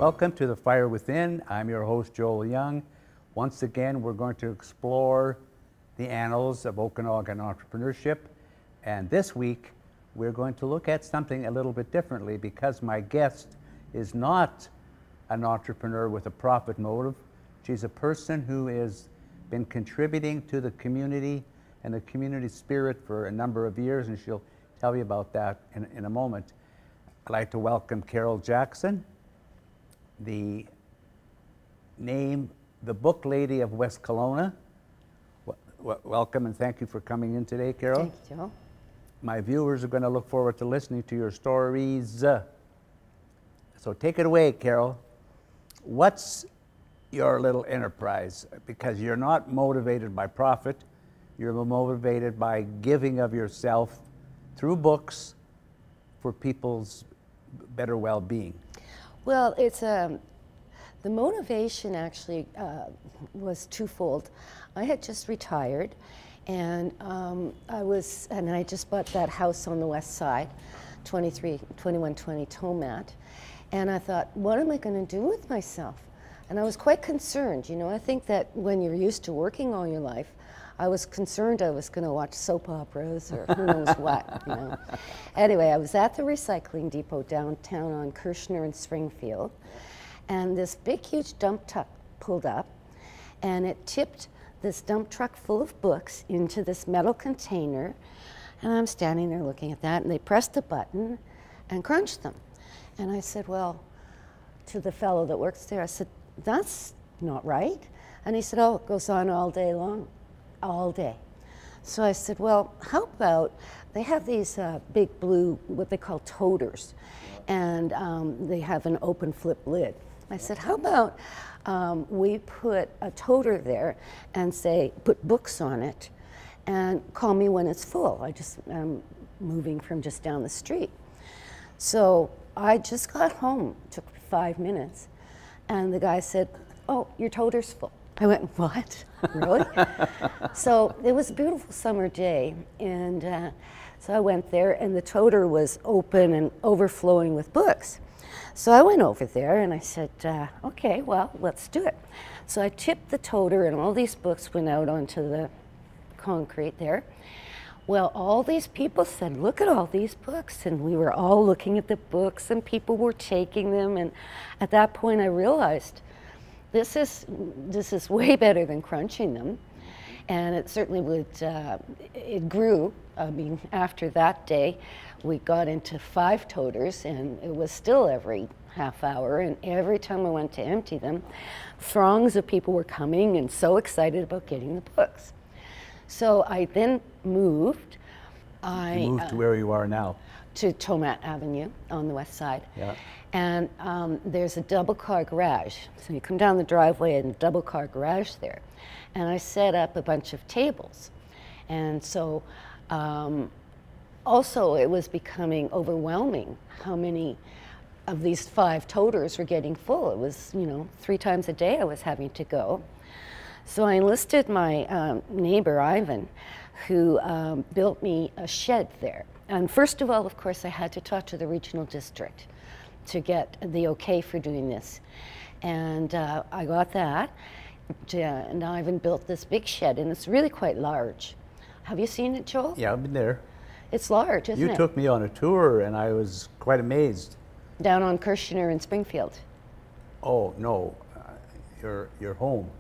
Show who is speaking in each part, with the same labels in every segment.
Speaker 1: Welcome to The Fire Within. I'm your host, Joel Young. Once again, we're going to explore the annals of Okanagan entrepreneurship. And this week, we're going to look at something a little bit differently because my guest is not an entrepreneur with a profit motive. She's a person who has been contributing to the community and the community spirit for a number of years, and she'll tell you about that in a moment. I'd like to welcome Carol Jackson, the book lady of West Kelowna. Welcome and thank you for coming in today, Carol.
Speaker 2: Thank you, Joe.
Speaker 1: My viewers are going to look forward to listening to your stories. So take it away, Carol. What's your little enterprise? Because you're not motivated by profit, you're motivated by giving of yourself through books for people's better well-being.
Speaker 2: Well, it's the motivation actually was twofold. I had just retired, and I just bought that house on the west side, 2120 Tomat, and I thought, what am I going to do with myself? And I was quite concerned. You know, I think that when you're used to working all your life, I was concerned I was going to watch soap operas or who knows what, you know. Anyway, I was at the recycling depot downtown on Kirshner and Springfield, and this big, huge dump truck pulled up, and it tipped this dump truck full of books into this metal container, and I'm standing there looking at that, and they pressed a button and crunched them. And I said, well, to the fellow that works there, I said, that's not right. And he said, oh, it goes on all day long. All day. So I said, well, how about, they have these big blue, what they call toters, and they have an open flip lid. I said, how about we put a toter there and say, put books on it and call me when it's full. I'm moving from just down the street. So I just got home, took 5 minutes, and the guy said, oh, your toter's full. I went, what? Really? So it was a beautiful summer day, and so I went there, and the toter was open and overflowing with books. So I went over there, and I said, okay, well, let's do it. So I tipped the toter, and all these books went out onto the concrete there. Well, all these people said, look at all these books, and we were all looking at the books, and people were taking them, and at that point I realized, this is way better than crunching them, and it certainly would, it grew. I mean, after that day, we got into 5 toters, and it was still every half hour, and every time I went to empty them, throngs of people were coming and so excited about getting the books. So I then moved.
Speaker 1: You moved to where you are now?
Speaker 2: To Tomat Avenue on the west side.
Speaker 1: Yeah.
Speaker 2: And there's a double car garage. So you come down the driveway and a double car garage there. And I set up a bunch of tables. And so also it was becoming overwhelming how many of these 5 toters were getting full. It was, you know, 3 times a day I was having to go. So I enlisted my neighbor, Ivan, who built me a shed there. And first of all, of course, I had to talk to the regional district to get the okay for doing this. And I got that, and Ivan built this big shed, and it's really quite large. Have you seen it, Joel?
Speaker 1: Yeah, I've been there.
Speaker 2: It's large, isn't it?
Speaker 1: You took me on a tour, and I was quite amazed.
Speaker 2: Down on Kirshner in Springfield.
Speaker 1: Oh, no, your home.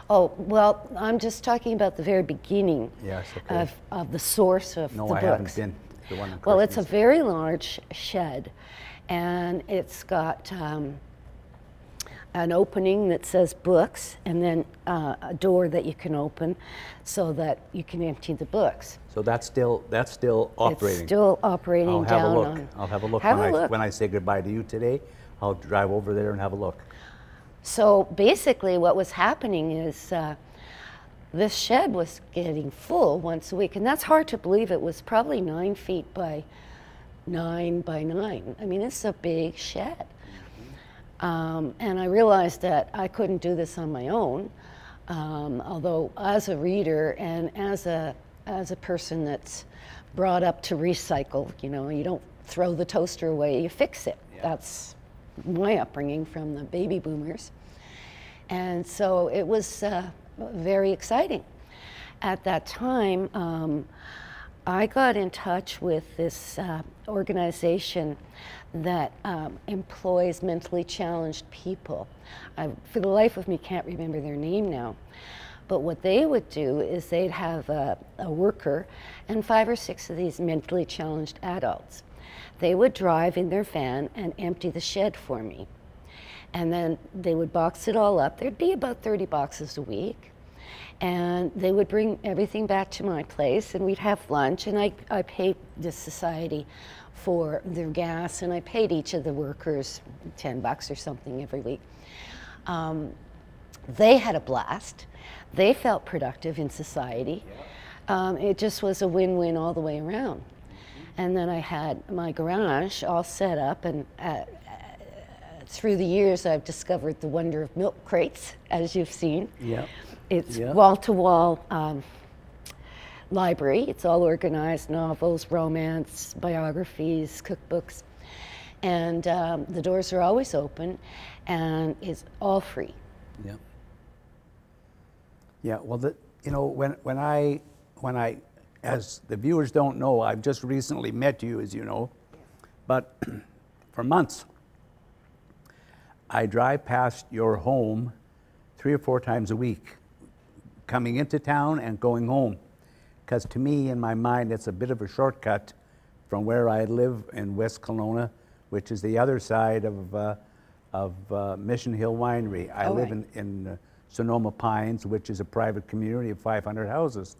Speaker 2: Oh, well, I'm just talking about the very beginning.
Speaker 1: Yes, okay.
Speaker 2: of the source of the books.
Speaker 1: No, I haven't been to the one in Kirshner.
Speaker 2: Well, it's a very large shed, and it's got an opening that says books, and then a door that you can open so that you can empty the books.
Speaker 1: So that's still operating.
Speaker 2: It's still operating down on.
Speaker 1: I'll have a look when I say goodbye to you today. I'll drive over there and have a look.
Speaker 2: So basically, what was happening is this shed was getting full once a week, and that's hard to believe. It was probably 9 feet by 9 by 9. I mean, it's a big shed. And I realized that I couldn't do this on my own, although as a reader and as a person that's brought up to recycle, you know, you don't throw the toaster away, you fix it. Yeah. my upbringing from the baby boomers. And so it was very exciting. At that time, I got in touch with this organization that employs mentally challenged people. I, for the life of me, can't remember their name now. But what they would do is they'd have a worker and 5 or 6 of these mentally challenged adults. They would drive in their van and empty the shed for me. And then they would box it all up. There'd be about 30 boxes a week. And they would bring everything back to my place, and we'd have lunch, and I paid this society for their gas, and I paid each of the workers $10 or something every week. They had a blast. They felt productive in society. It just was a win-win all the way around. And then I had my garage all set up, and through the years I've discovered the wonder of milk crates, as you've seen.
Speaker 1: Yeah.
Speaker 2: It's wall-to-wall library. It's all organized, novels, romance, biographies, cookbooks. And the doors are always open, and it's all free.
Speaker 1: Yeah. Yeah, well, you know, when I, as the viewers don't know, I've just recently met you, as you know, but for months, I drive past your home 3 or 4 times a week, coming into town and going home. Because to me, in my mind, it's a bit of a shortcut from where I live in West Kelowna, which is the other side of Mission Hill Winery. I live in Sonoma Pines, which is a private community of 500 houses.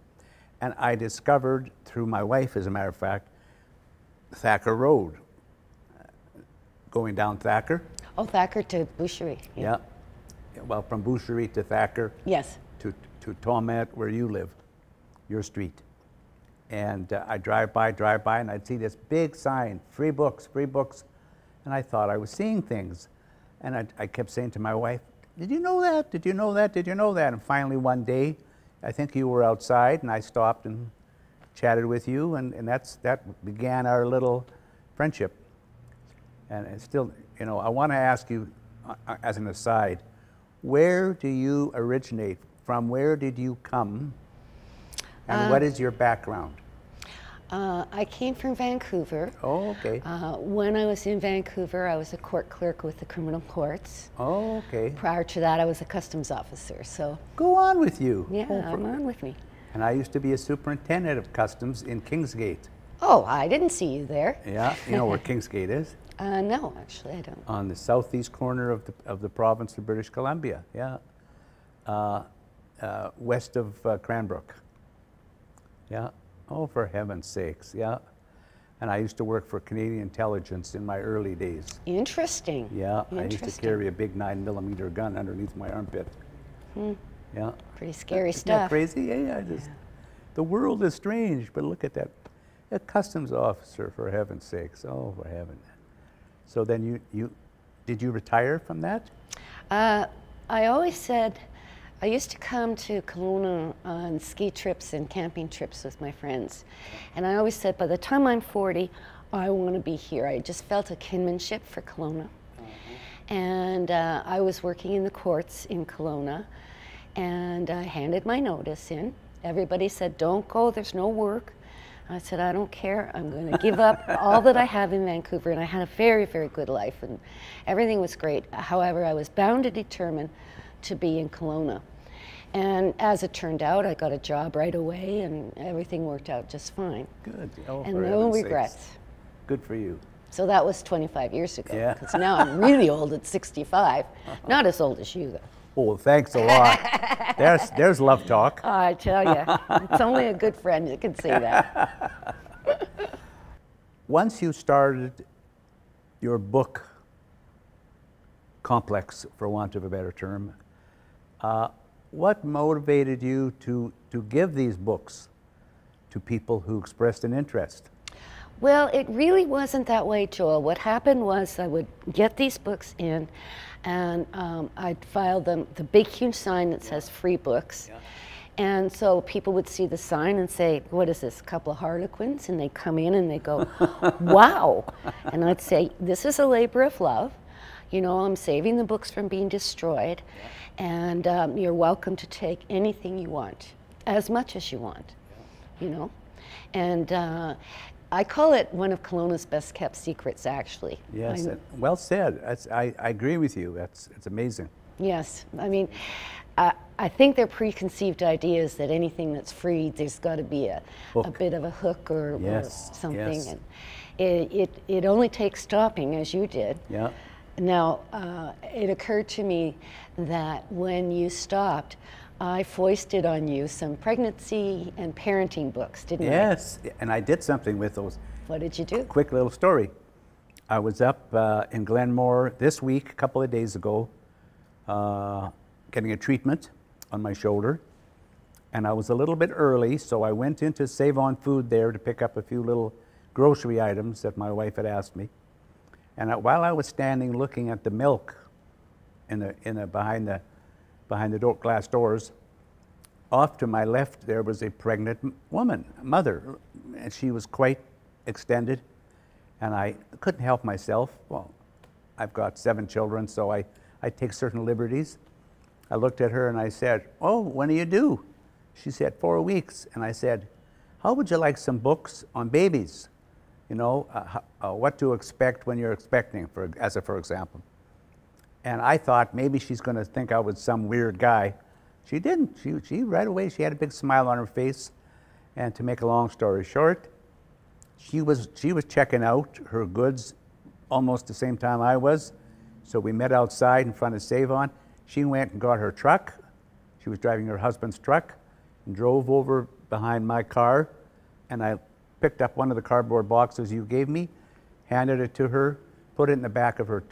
Speaker 1: And I discovered, through my wife, as a matter of fact, Thacker Road, going down Thacker.
Speaker 2: Oh, Thacker to Boucherie.
Speaker 1: Yeah. Well, from Boucherie to Thacker.
Speaker 2: Yes.
Speaker 1: To Tomet, where you live, your street. And I drive by, and I'd see this big sign, free books, free books. And I thought I was seeing things. And I kept saying to my wife, did you know that? Did you know that? Did you know that? And finally one day, I think you were outside, and I stopped and chatted with you, and that began our little friendship. And it's still, you know, I want to ask you, as an aside, where do you originate? From where did you come? And what is your background?
Speaker 2: I came from Vancouver.
Speaker 1: Oh, okay.
Speaker 2: When I was in Vancouver, I was a court clerk with the criminal courts.
Speaker 1: Oh, okay.
Speaker 2: Prior to that, I was a customs officer, so.
Speaker 1: Go on with you.
Speaker 2: Yeah, I'm on with me.
Speaker 1: And I used to be a superintendent of customs in Kingsgate.
Speaker 2: Oh, I didn't see you there.
Speaker 1: Yeah, you know where Kingsgate is?
Speaker 2: No, actually, I don't.
Speaker 1: On the southeast corner of the province of British Columbia, yeah. West of Cranbrook. Yeah. Oh, for heaven's sakes, yeah. And I used to work for Canadian Intelligence in my early days.
Speaker 2: Interesting.
Speaker 1: Yeah, I used to carry a big 9mm gun underneath my armpit. Yeah.
Speaker 2: Pretty scary
Speaker 1: Isn't
Speaker 2: stuff.
Speaker 1: that crazy? Yeah, the world is strange, but look at that. A customs officer, for heaven's sakes. Oh, for heaven. So then did you retire from that?
Speaker 2: I always said, I used to come to Kelowna on ski trips and camping trips with my friends. And I always said, by the time I'm 40, I want to be here. I just felt a kinship for Kelowna. And I was working in the courts in Kelowna, and I handed my notice in. Everybody said, don't go, there's no work. I said, I don't care. I'm going to give up all that I have in Vancouver. And I had a very, very good life, and everything was great. However, I was bound and determined to be in Kelowna. And as it turned out, I got a job right away, and everything worked out just fine.
Speaker 1: Good. Oh,
Speaker 2: and no regrets.
Speaker 1: Good for you.
Speaker 2: So that was 25 years ago.
Speaker 1: Yeah.
Speaker 2: Because now I'm really old at 65. Not as old as you, though.
Speaker 1: Oh, thanks a lot. There's love talk.
Speaker 2: I tell you, it's only a good friend that can say that.
Speaker 1: Once you started your book complex, for want of a better term, what motivated you to give these books to people who expressed an interest?
Speaker 2: Well, it really wasn't that way, Joel. What happened was I would get these books in, and I'd file them, the big huge sign that says free books. Yeah. And so people would see the sign and say, what is this, a couple of Harlequins? And they'd come in and they go, wow. And I'd say, this is a labor of love. You know, I'm saving the books from being destroyed, and you're welcome to take anything you want, as much as you want, you know. And I call it one of Kelowna's best kept secrets, actually.
Speaker 1: Yes, well said. I agree with you. It's amazing.
Speaker 2: Yes, I mean, I think they're preconceived ideas that anything that's free, there's got to be a bit of a hook or something.
Speaker 1: Yes.
Speaker 2: And it only takes stopping, as you did.
Speaker 1: Yeah.
Speaker 2: Now, it occurred to me that when you stopped, I foisted on you some pregnancy and parenting books, didn't I?
Speaker 1: Yes, and I did something with those.
Speaker 2: What did you do?
Speaker 1: Quick little story. I was up in Glenmore this week, a couple of days ago, getting a treatment on my shoulder, and I was a little bit early, so I went into Save On Food there to pick up a few little grocery items that my wife had asked me. And while I was standing looking at the milk behind the glass doors, off to my left there was a pregnant woman, mother, and she was quite extended, and I couldn't help myself. Well, I've got 7 children, so I take certain liberties. I looked at her and I said, "Oh, when are you due?" She said, 4 weeks. And I said, "How would you like some books on babies? You know, what to expect when you're expecting, for example." And I thought maybe she's going to think I was some weird guy. She didn't. She right away, she had a big smile on her face. And to make a long story short, she was checking out her goods almost the same time I was. So we met outside in front of Save On. She went and got her truck. She was driving her husband's truck and drove over behind my car. And I picked up one of the cardboard boxes you gave me, handed it to her, put it in the back of her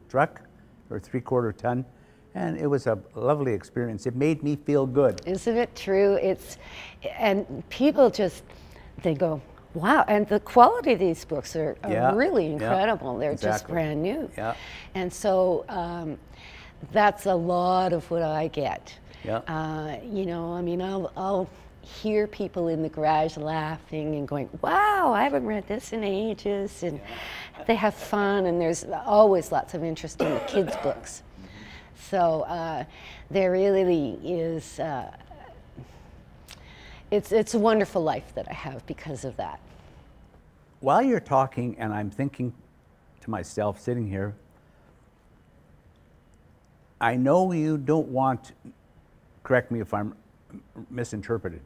Speaker 1: truck, her 3/4 ton. And it was a lovely experience. It made me feel good.
Speaker 2: Isn't it true? And people just, they go, wow. And the quality of these books are really incredible. They're just brand new.
Speaker 1: Yeah.
Speaker 2: And so that's a lot of what I get.
Speaker 1: Yeah.
Speaker 2: You know, I mean, I'll hear people in the garage laughing and going, wow, I haven't read this in ages. And they have fun, and there's always lots of interest in the kids' books. So there really is, it's a wonderful life that I have because of that.
Speaker 1: While you're talking, and I'm thinking to myself, sitting here, I know you don't want, correct me if I'm misinterpreted,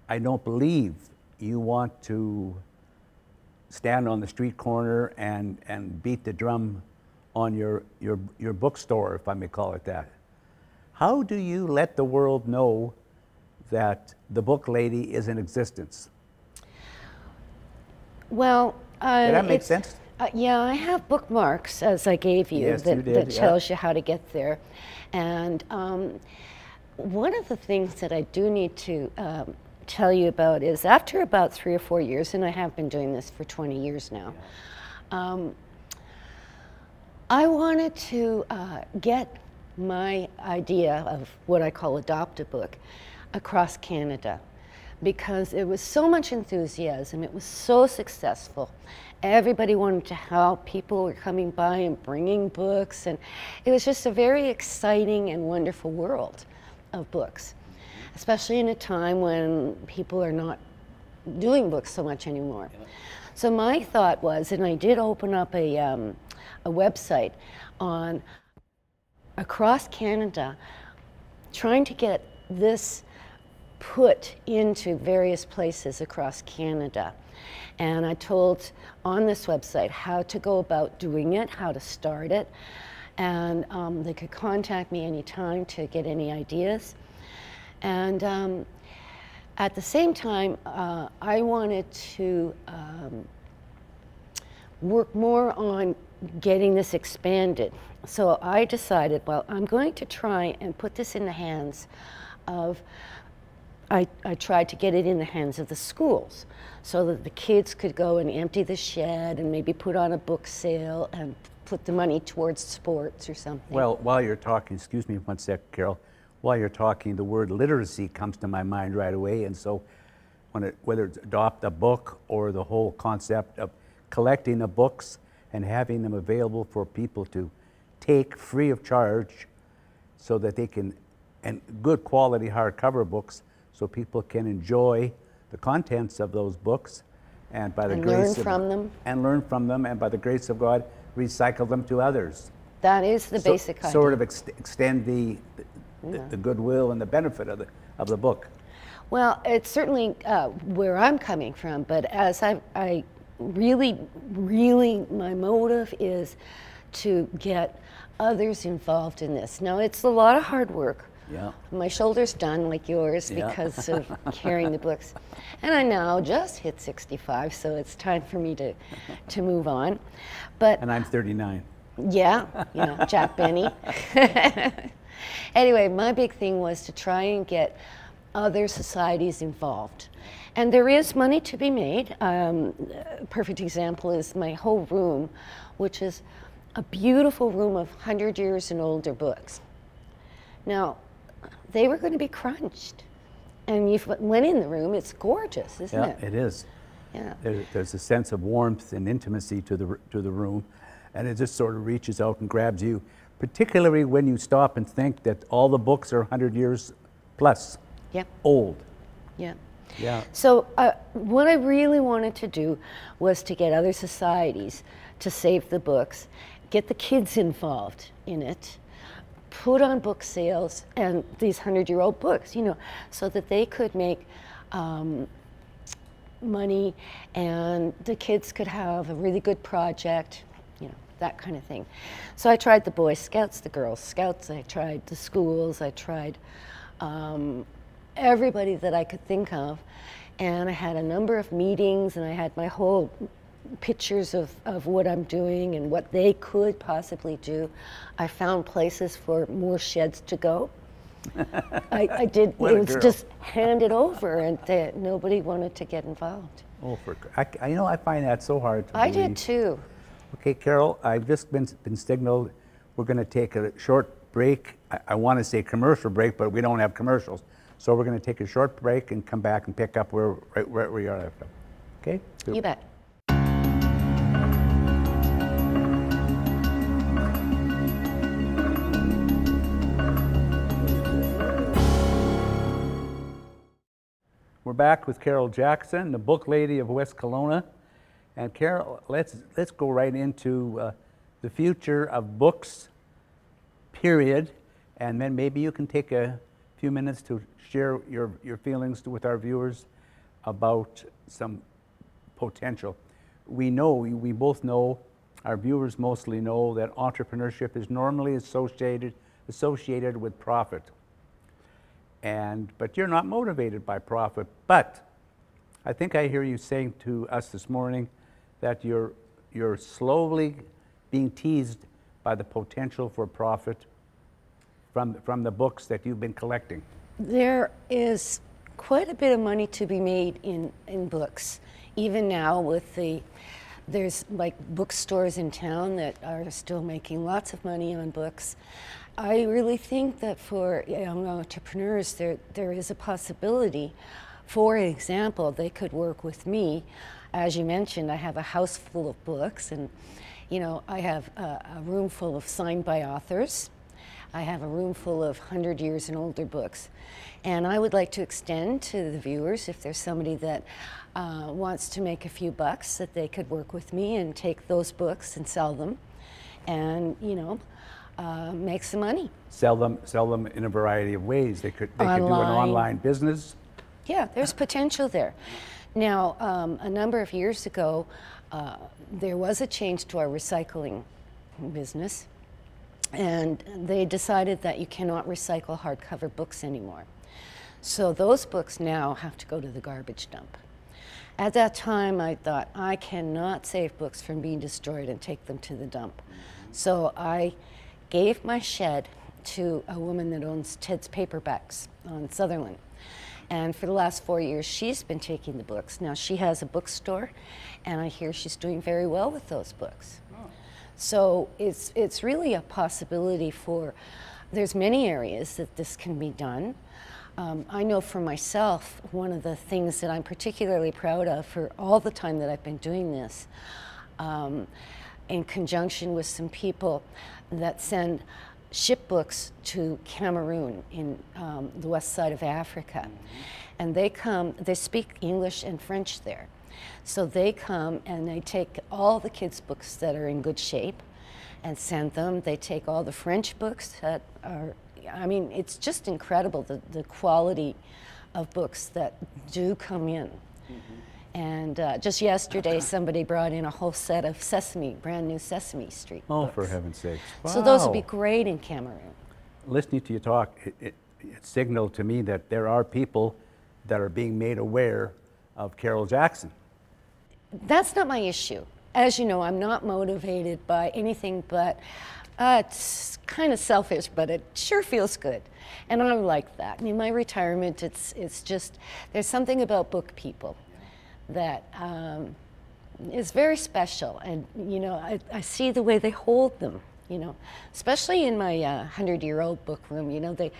Speaker 1: I don't believe you want to stand on the street corner and beat the drum on your bookstore, if I may call it that. How do you let the world know that the Book Lady is in existence?
Speaker 2: Well,
Speaker 1: did that make sense?
Speaker 2: Yeah, I have bookmarks, as I gave you,
Speaker 1: Yes, you did,
Speaker 2: that tells you how to get there. And one of the things that I do need to tell you about is after about 3 or 4 years, and I have been doing this for 20 years now, I wanted to get my idea of what I call Adopt-A-Book across Canada, because it was so much enthusiasm, it was so successful. Everybody wanted to help, people were coming by and bringing books, and it was just a very exciting and wonderful world of books, especially in a time when people are not doing books so much anymore. So my thought was, and I did open up a website on across Canada, trying to get this put into various places across Canada. And I told on this website how to go about doing it, how to start it, and they could contact me anytime to get any ideas. And at the same time, I wanted to work more on getting this expanded. So I decided, well, I'm going to try and put this in the hands of, I tried to get it in the hands of the schools so that the kids could go and empty the shed and maybe put on a book sale and put the money towards sports or something.
Speaker 1: Well, while you're talking, excuse me one sec, Carol, while you're talking, the word literacy comes to my mind right away. And so whether it's Adopt a Book or the whole concept of collecting the books, and having them available for people to take free of charge so that they can, and good quality hardcover books so people can enjoy the contents of those books and by the
Speaker 2: And
Speaker 1: grace
Speaker 2: learn
Speaker 1: of,
Speaker 2: from them.
Speaker 1: and learn from them, and by the grace of God recycle them to others.
Speaker 2: That is the basic idea.
Speaker 1: Sort of extend the goodwill and the benefit of the book.
Speaker 2: Well, it's certainly where I'm coming from, but as I really, my motive is to get others involved in this. Now, it's a lot of hard work.
Speaker 1: Yeah.
Speaker 2: My shoulder's done like yours because of carrying the books. And I now just hit 65, so it's time for me to move on. But
Speaker 1: And I'm 39.
Speaker 2: yeah, Jack Benny. Anyway, my big thing was to try and get other societies involved. And there is money to be made. A perfect example is my whole room, which is a beautiful room of 100 years and older books. Now, they were going to be crunched. And you went in the room, it's gorgeous, isn't it?
Speaker 1: Yeah, it is.
Speaker 2: Yeah.
Speaker 1: There's a sense of warmth and intimacy to the room, and it just sort of reaches out and grabs you, particularly when you stop and think that all the books are 100 years plus old.
Speaker 2: Yeah.
Speaker 1: Yeah.
Speaker 2: So what I really wanted to do was to get other societies to save the books, get the kids involved in it, put on book sales and these 100-year-old books, so that they could make money and the kids could have a really good project, that kind of thing. So I tried the Boy Scouts, the Girl Scouts, I tried the schools, I tried everybody that I could think of, and I had a number of meetings, and I had my whole pictures of what I'm doing and what they could possibly do. I found places for more sheds to go. I did, it was just handed over, and nobody wanted to get involved.
Speaker 1: Oh, I find that so hard to believe.
Speaker 2: I did too.
Speaker 1: Okay, Carol, I've just been signaled we're going to take a short break. I want to say commercial break, but we don't have commercials. So we're going to take a short break and come back and pick up right where we are after. Okay? Good.
Speaker 2: You bet.
Speaker 1: We're back with Carol Jackson, the book lady of West Kelowna. And Carol, let's go right into the future of books, period. And then maybe you can take a few minutes to share your feelings with our viewers about some potential. We both know, our viewers mostly know, that entrepreneurship is normally associated with profit. But you're not motivated by profit. But I think I hear you saying to us this morning that you're slowly being teased by the potential for profit from the books that you've been collecting.
Speaker 2: There is quite a bit of money to be made in books. Even now there's like bookstores in town that are still making lots of money on books. I really think that for young entrepreneurs there is a possibility. For example, they could work with me. As you mentioned, I have a house full of books, and I have a room full of signed by authors. I have a room full of 100 years and older books. And I would like to extend to the viewers, if there's somebody that wants to make a few bucks, that they could work with me and take those books and sell them and, make some money.
Speaker 1: Sell them in a variety of ways. They could do an online business.
Speaker 2: Yeah, there's potential there. Now, a number of years ago, there was a change to our recycling business, and they decided that you cannot recycle hardcover books anymore. So those books now have to go to the garbage dump. At that time, I thought, I cannot save books from being destroyed and take them to the dump. So I gave my shed to a woman that owns Ted's Paperbacks on Sutherland. And for the last 4 years, she's been taking the books. Now, she has a bookstore, and I hear she's doing very well with those books. Oh. So it's really a possibility there's many areas that this can be done. I know for myself, one of the things that I'm particularly proud of for all the time that I've been doing this, in conjunction with some people that send shipbooks to Cameroon in the west side of Africa. And they come, they speak English and French there. So they come and they take all the kids' books that are in good shape and send them. They take all the French books that are, I mean, it's just incredible, the quality of books that do come in. And just yesterday, somebody brought in a whole set of Sesame, brand new Sesame Street books.
Speaker 1: For heaven's sakes. Wow.
Speaker 2: So those would be great in Cameroon.
Speaker 1: Listening to you talk, it signaled to me that there are people that are being made aware of Carol Jackson.
Speaker 2: That's not my issue. As you know, I'm not motivated by anything but, it's kind of selfish, but it sure feels good. And I like that. I mean, my retirement, it's just, there's something about book people that is very special. And, you know, I see the way they hold them, you know, especially in my 100-year-old book room, you know, they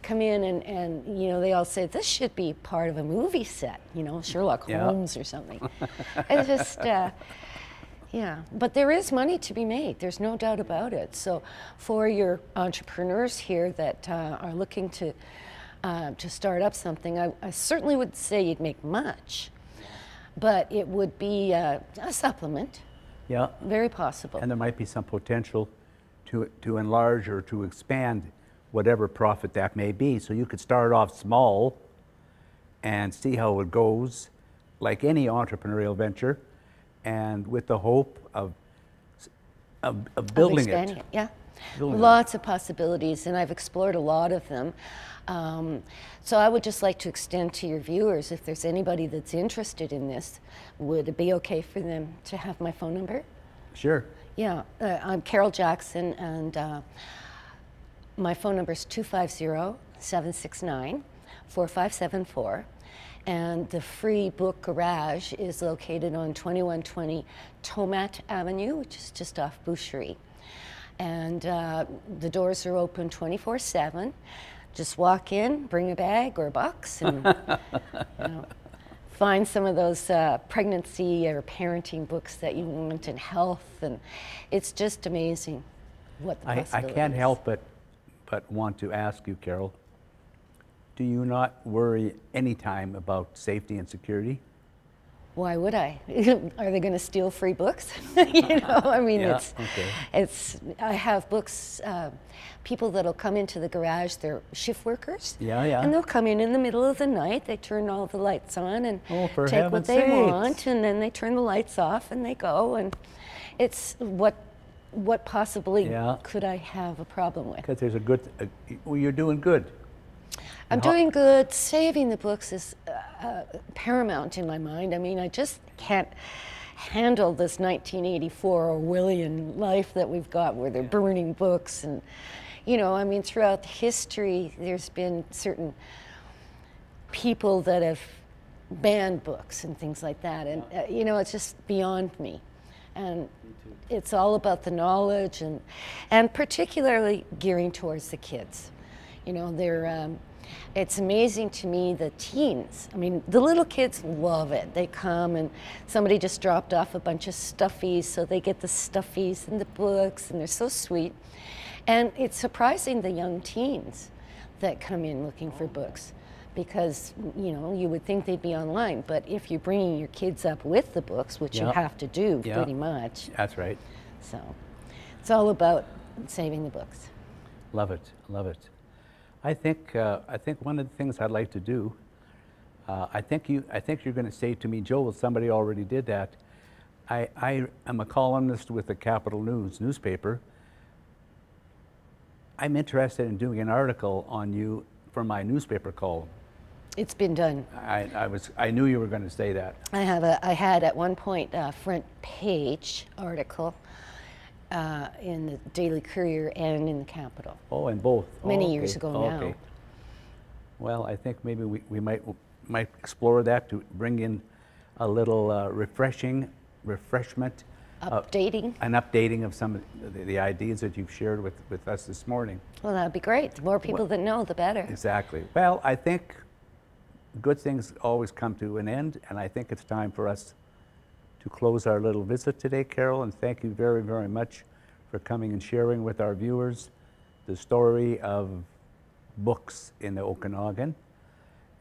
Speaker 2: come in and, you know, they all say, this should be part of a movie set, you know, Sherlock Holmes or something. It's just, yeah, but there is money to be made. There's no doubt about it. So for your entrepreneurs here that are looking to start up something, I certainly would say you'd make much, but it would be a supplement.
Speaker 1: Yeah.
Speaker 2: Very possible.
Speaker 1: And there might be some potential to enlarge or to expand whatever profit that may be. So you could start off small and see how it goes, like any entrepreneurial venture, and with the hope of building it.
Speaker 2: Yeah.
Speaker 1: Building
Speaker 2: Lots of possibilities, and I've explored a lot of them. So I would just like to extend to your viewers, if there's anybody that's interested in this, would it be okay for them to have my phone number?
Speaker 1: Sure.
Speaker 2: Yeah, I'm Carol Jackson, and my phone number is 250-769-4574. And the free book garage is located on 2120 Tomat Avenue, which is just off Boucherie. And the doors are open 24/7. Just walk in, bring a bag or a box, and you know, find some of those pregnancy or parenting books that you want, and health, and it's just amazing what the possibilities.
Speaker 1: I can't help but want to ask you, Carol, do you not worry any time about safety and security?
Speaker 2: Why would I? Are they going to steal free books? You know, I mean,
Speaker 1: Yeah,
Speaker 2: it's. I have books. People that'll come into the garage. They're shift workers.
Speaker 1: Yeah.
Speaker 2: And they'll come in the middle of the night. They turn all the lights on and
Speaker 1: for
Speaker 2: take what
Speaker 1: heaven's
Speaker 2: they
Speaker 1: sakes.
Speaker 2: want, and then they turn the lights off and they go. And it's what possibly could I have a problem with?
Speaker 1: Because there's a good. Well, you're doing good.
Speaker 2: I'm doing good. Saving the books is paramount in my mind. I mean, I just can't handle this 1984 Orwellian life that we've got where they're burning books. And, you know, I mean, throughout history, there's been certain people that have banned books and things like that. And, you know, it's just beyond me. And it's all about the knowledge and particularly gearing towards the kids. You know, they're, it's amazing to me, the teens. I mean, the little kids love it. They come and somebody just dropped off a bunch of stuffies, so they get the stuffies and the books, and they're so sweet. And it's surprising the young teens that come in looking for books, because, you know, you would think they'd be online, but if you're bringing your kids up with the books, which you have to do pretty much.
Speaker 1: That's right.
Speaker 2: So it's all about saving the books.
Speaker 1: Love it, love it. I think one of the things I'd like to do, I think you're going to say to me, Joel, somebody already did that. I am a columnist with the Capital News newspaper. I'm interested in doing an article on you for my newspaper column.
Speaker 2: It's been done.
Speaker 1: I knew you were going to say that.
Speaker 2: I had at one point a front page article in the Daily Courier and in the Capital.
Speaker 1: Oh, in both.
Speaker 2: Many years ago now.
Speaker 1: Okay. Well, I think maybe we might explore that to bring in a little refreshment.
Speaker 2: Updating.
Speaker 1: An updating of some of the ideas that you've shared with us this morning.
Speaker 2: Well, that'd be great. The more people that know, the better.
Speaker 1: Exactly. Well, I think good things always come to an end, and I think it's time for us to close our little visit today, Carol, and thank you very, very much for coming and sharing with our viewers the story of books in the Okanagan.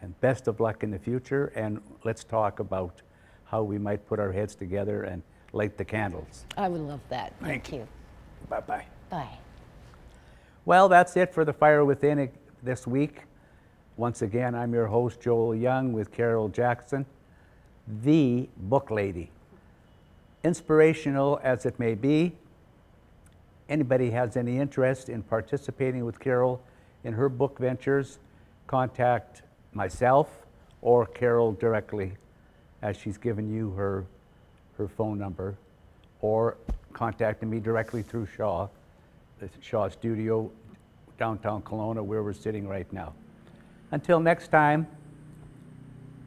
Speaker 1: And best of luck in the future, and let's talk about how we might put our heads together and light the candles.
Speaker 2: I would love that. Thank you.
Speaker 1: Bye-bye.
Speaker 2: Bye.
Speaker 1: Well, that's it for the Fire Within this week. Once again, I'm your host, Joel Young, with Carol Jackson, the book lady. Inspirational as it may be, anybody has any interest in participating with Carol in her book ventures, contact myself or Carol directly, as she's given you her phone number, or contacting me directly through Shaw, the Shaw Studio, downtown Kelowna, where we're sitting right now. Until next time,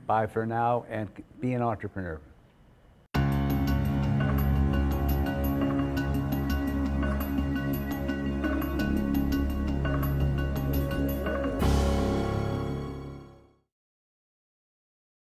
Speaker 1: bye for now, and be an entrepreneur.